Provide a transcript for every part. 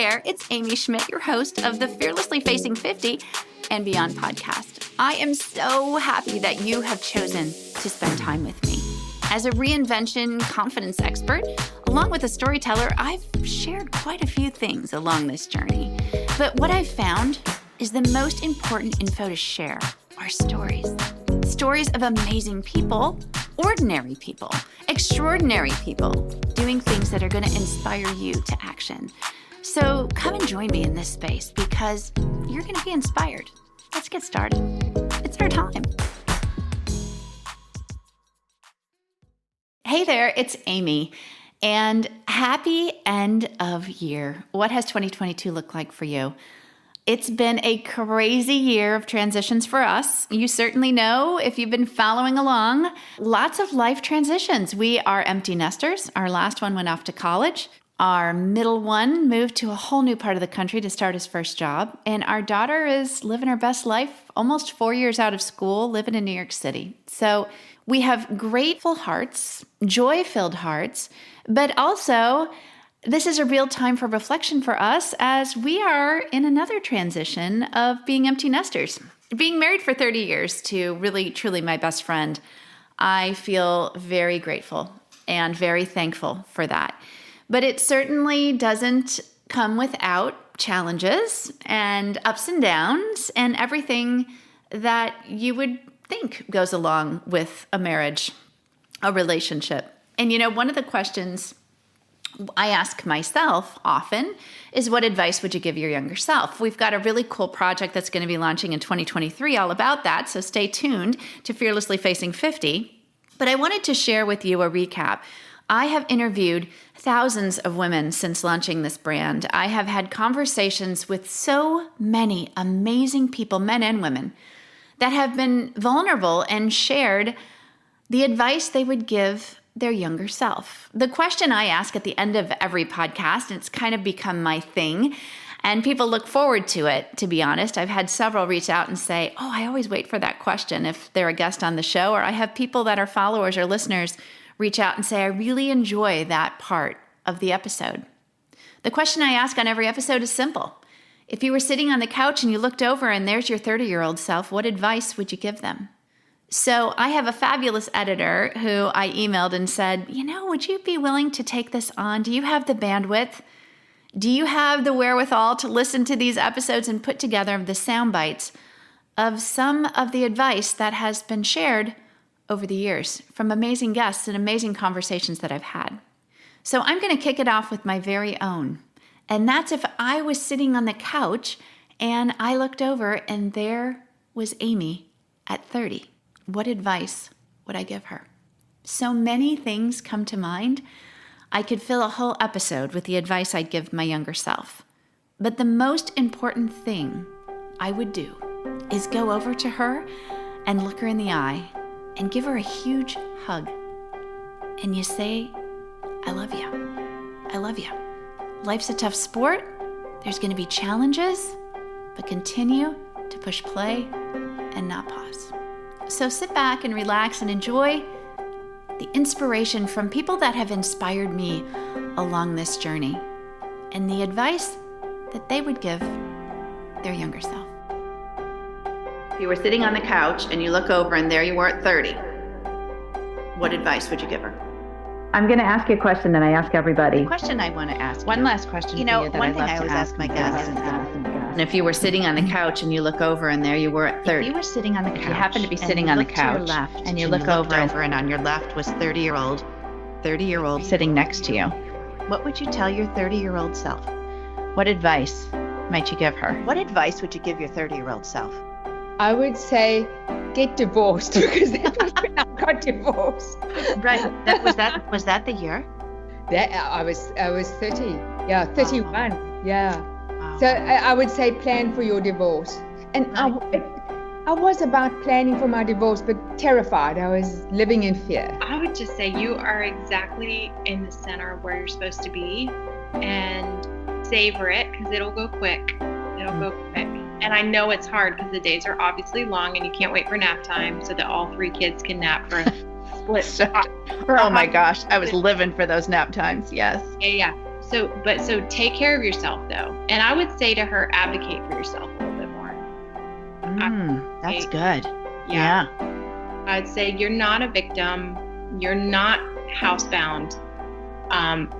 there, it's Amy Schmidt, your host of the Fearlessly Facing 50 and Beyond podcast. I am so happy that you have chosen to spend time with me. As a reinvention confidence expert, along with a storyteller, I've shared quite a few things along this journey. But what I've found is the most important info to share are stories. Stories of amazing people, ordinary people, extraordinary people, doing things that are going to inspire you to action. So come and join me in this space because you're going to be inspired. Let's get started. It's our time. Hey there, it's Amy, and happy end of year. What has 2022 looked like for you? It's been a crazy year of transitions for us. You certainly know if you've been following along. Lots of life transitions. We are empty nesters. Our last one went off to college. Our middle one moved to a whole new part of the country to start his first job. And our daughter is living her best life, almost 4 years out of school, living in New York City. So we have grateful hearts, joy-filled hearts, but also this is a real time for reflection for us as we are in another transition of being empty nesters. Being married for 30 years to really, truly my best friend, I feel very grateful and very thankful for that. But it certainly doesn't come without challenges and ups and downs and everything that you would think goes along with a marriage, a relationship. And you know, one of the questions I ask myself often is, what advice would you give your younger self? We've got a really cool project that's going to be launching in 2023 all about that, so stay tuned to Fearlessly Facing 50. But I wanted to share with you a recap. I have interviewed thousands of women since launching this brand. I have had conversations with so many amazing people, men and women, that have been vulnerable and shared the advice they would give their younger self. The question I ask at the end of every podcast, and it's kind of become my thing, and people look forward to it, to be honest. I've had several reach out and say, oh, I always wait for that question if they're a guest on the show, or I have people that are followers or listeners reach out and say, I really enjoy that part of the episode. The question I ask on every episode is simple. If you were sitting on the couch and you looked over and there's your 30-year-old self, what advice would you give them? So I have a fabulous editor who I emailed and said, would you be willing to take this on? Do you have the bandwidth? Do you have the wherewithal to listen to these episodes and put together the sound bites of some of the advice that has been shared over the years from amazing guests and amazing conversations that I've had? So I'm going to kick it off with my very own. And that's if I was sitting on the couch and I looked over and there was Amy at 30. What advice would I give her? So many things come to mind. I could fill a whole episode with the advice I'd give my younger self. But the most important thing I would do is go over to her and look her in the eye and give her a huge hug. And you say, I love you. I love you. Life's a tough sport. There's going to be challenges, but continue to push play and not pause. So sit back and relax and enjoy the inspiration from people that have inspired me along this journey and the advice that they would give their younger self. If you were sitting on the couch and you look over and there you were at 30, what advice would you give her? I'm going to ask you a question that I ask everybody. The question I want to ask One last question for you that one I'd thing love I to always ask my guests. And if you were sitting on the couch and you look over and there you were at 30. If you were sitting on the couch, you happen to be sitting on the couch and you look over and on your left was 30-year-old sitting next to you, what would you tell your 30-year-old self? What advice might you give her? What advice would you give your 30-year-old self? I would say get divorced because that was when I got divorced. Right. Was that the year? That I was 30. Yeah, 31. Oh. Yeah. Wow. So I would say plan for your divorce. And I was about planning for my divorce, but terrified. I was living in fear. I would just say you are exactly in the center of where you're supposed to be, and savor it because it'll go quick. It'll go quick. And I know it's hard because the days are obviously long and you can't wait for nap time so that all 3 kids can nap for a split. Oh my gosh, I was living for those nap times. Yes. Yeah. So take care of yourself though. And I would say to her, advocate for yourself a little bit more. That's good. Yeah. I'd say you're not a victim. You're not housebound.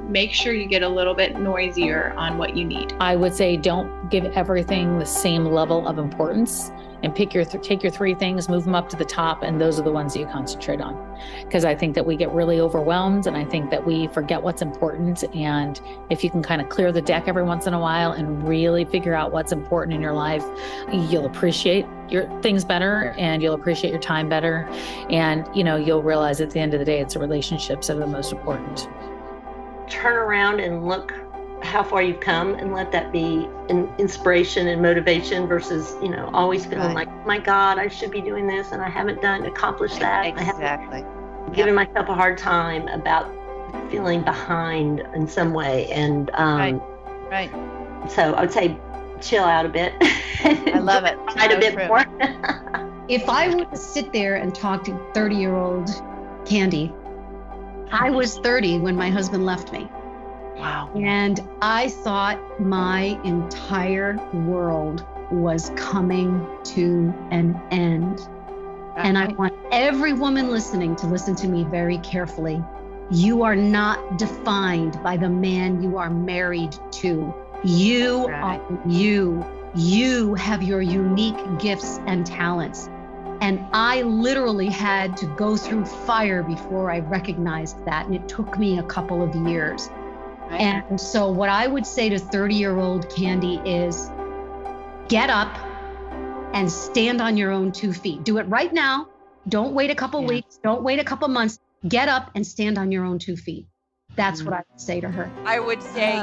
Make sure you get a little bit noisier on what you need. I would say don't give everything the same level of importance, and take your 3 things, move them up to the top, and those are the ones that you concentrate on. Because I think that we get really overwhelmed, and I think that we forget what's important. And if you can kind of clear the deck every once in a while and really figure out what's important in your life, you'll appreciate your things better, and you'll appreciate your time better. And, you'll realize at the end of the day, it's the relationships that are the most important. Turn around and look how far you've come, and let that be an inspiration and motivation versus, always feeling like, my God, I should be doing this and I haven't accomplished that. Exactly. I haven't given myself a hard time about feeling behind in some way. And Right. So I would say chill out a bit. I love it. Try a bit more. If I were to sit there and talk to 30-year-old Candy, I was 30 when my husband left me. Wow. And I thought my entire world was coming to an end. And I want every woman listening to listen to me very carefully. You are not defined by the man you are married to. You are you. You have your unique gifts and talents. And I literally had to go through fire before I recognized that. And it took me a couple of years. Right. And so what I would say to 30-year-old Candy is get up and stand on your own 2 feet. Do it right now. Don't wait a couple weeks. Don't wait a couple months. Get up and stand on your own 2 feet. That's what I would say to her. I would say,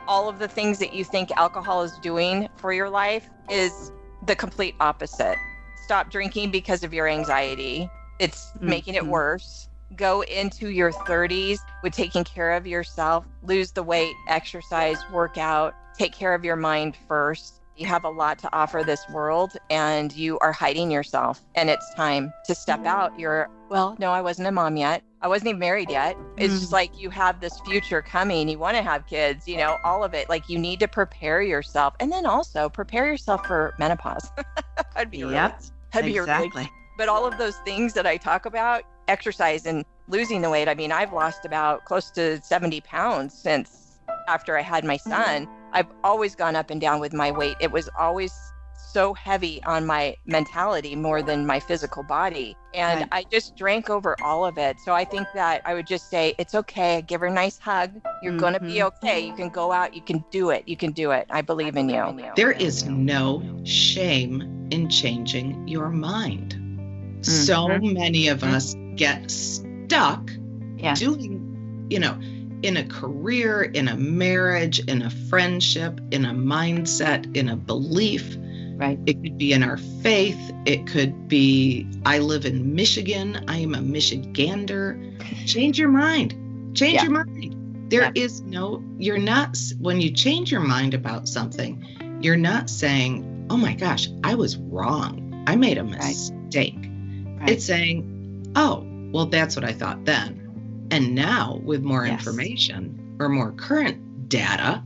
all of the things that you think alcohol is doing for your life is the complete opposite. Stop drinking because of your anxiety. It's making it worse. Go into your 30s with taking care of yourself, lose the weight, exercise, work out, take care of your mind first. You have a lot to offer this world, and you are hiding yourself, and it's time to step out. I wasn't a mom yet. I wasn't even married yet. It's just like you have this future coming. You want to have kids, all of it. Like you need to prepare yourself, and then also prepare yourself for menopause. That'd be exactly. But all of those things that I talk about, exercise and losing the weight. I mean, I've lost about close to 70 pounds since after I had my son. I've always gone up and down with my weight. It was always so heavy on my mentality more than my physical body. And I just drank over all of it. So I think that I would just say, it's okay. Give her a nice hug. You're going to be okay. You can go out. You can do it. You can do it. I believe in you. There is no shame in changing your mind. So many of us get stuck doing, in a career, in a marriage, in a friendship, in a mindset, in a belief. Right. It could be in our faith. It could be, I live in Michigan. I am a Michigander. Change your mind. Change your mind. There is you're not, when you change your mind about something, you're not saying, oh my gosh, I was wrong. I made a mistake. Right. It's saying, oh, well, that's what I thought then. And now with more information or more current data,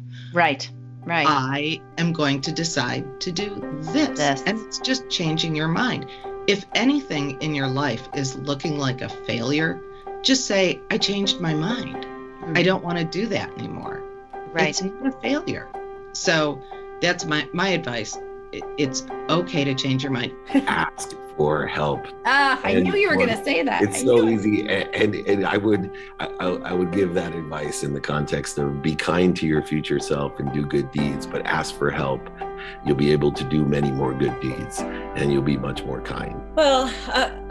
I am going to decide to do this. And it's just changing your mind. If anything in your life is looking like a failure, just say, I changed my mind. I don't want to do that anymore. Right. It's not a failure. So that's my advice. It's okay to change your mind. Ask for help. I knew you were going to say that. It's so easy, and I would give that advice in the context of be kind to your future self and do good deeds, but ask for help. You'll be able to do many more good deeds, and you'll be much more kind. Well,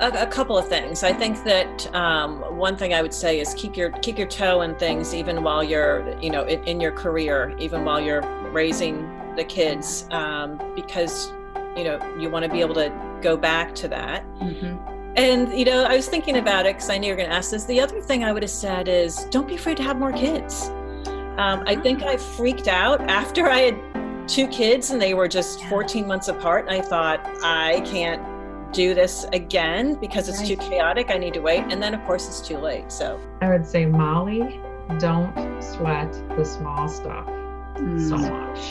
a couple of things. I think that one thing I would say is keep your toe in things, even while you're in your career, even while you're raising the kids, because you want to be able to go back to that. And I was thinking about it because I knew you were going to ask this. The other thing I would have said is don't be afraid to have more kids. I think I freaked out after I had 2 kids and they were just 14 months apart, and I thought, I can't do this again because it's too chaotic. I need to wait. And then of course it's too late. So I would say Molly don't sweat the small stuff so much.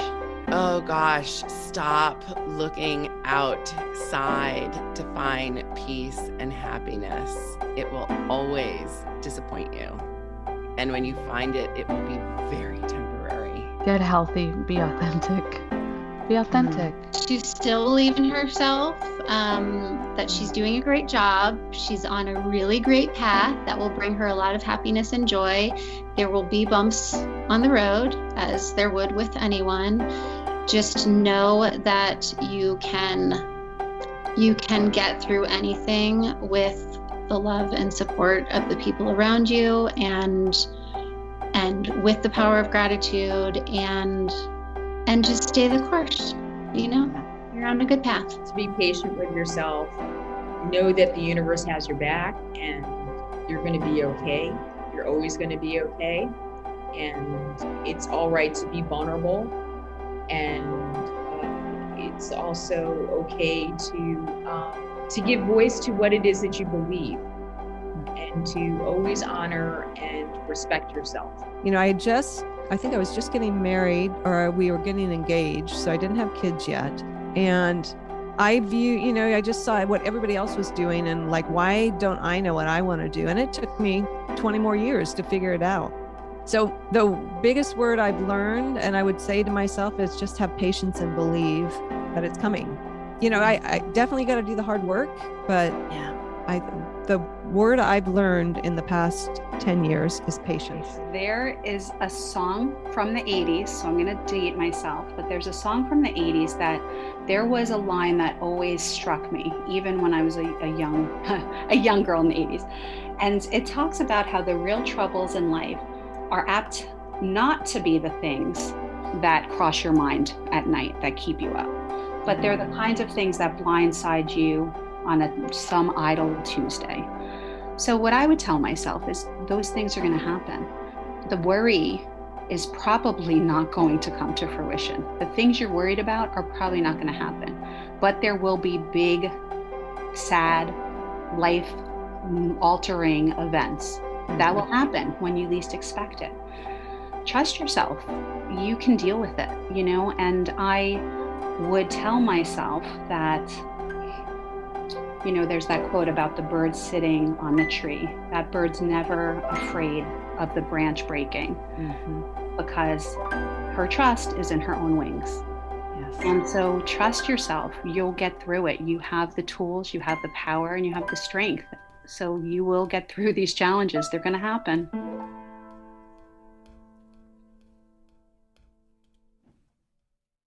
Oh gosh, stop looking outside to find peace and happiness. It will always disappoint you. And when you find it, it will be very temporary. Get healthy, be authentic. Be authentic. She's still believing in herself, that she's doing a great job. She's on a really great path that will bring her a lot of happiness and joy. There will be bumps on the road, as there would with anyone. Just know that you can get through anything with the love and support of the people around you, and with the power of gratitude, and just stay the course. You're on a good path. To be patient with yourself, know that the universe has your back, and you're going to be okay. You're always going to be okay, and it's all right to be vulnerable, and it's also okay to give voice to what it is that you believe, and to always honor and respect yourself. I think I was just getting married, or we were getting engaged, so I didn't have kids yet. And I I just saw what everybody else was doing, and like, why don't I know what I want to do? And it took me 20 more years to figure it out. So the biggest word I've learned, and I would say to myself, is just have patience and believe that it's coming. I definitely got to do the hard work, but the word I've learned in the past 10 years is patience. There is a song from the 80s, so I'm going to date myself, but there's a song from the 80s that there was a line that always struck me, even when I was a young girl in the 80s. And it talks about how the real troubles in life are apt not to be the things that cross your mind at night that keep you up, but they're the kinds of things that blindside you on some idle Tuesday. So what I would tell myself is those things are going to happen. The worry is probably not going to come to fruition. The things you're worried about are probably not going to happen, but there will be big, sad, life-altering events that will happen when you least expect it. Trust yourself. You can deal with it, and I would tell myself that, there's that quote about the bird sitting on the tree. That bird's never afraid of the branch breaking, because her trust is in her own wings. Yes. And so trust yourself. You'll get through it. You have the tools, you have the power, and you have the strength. So you will get through these challenges. They're going to happen.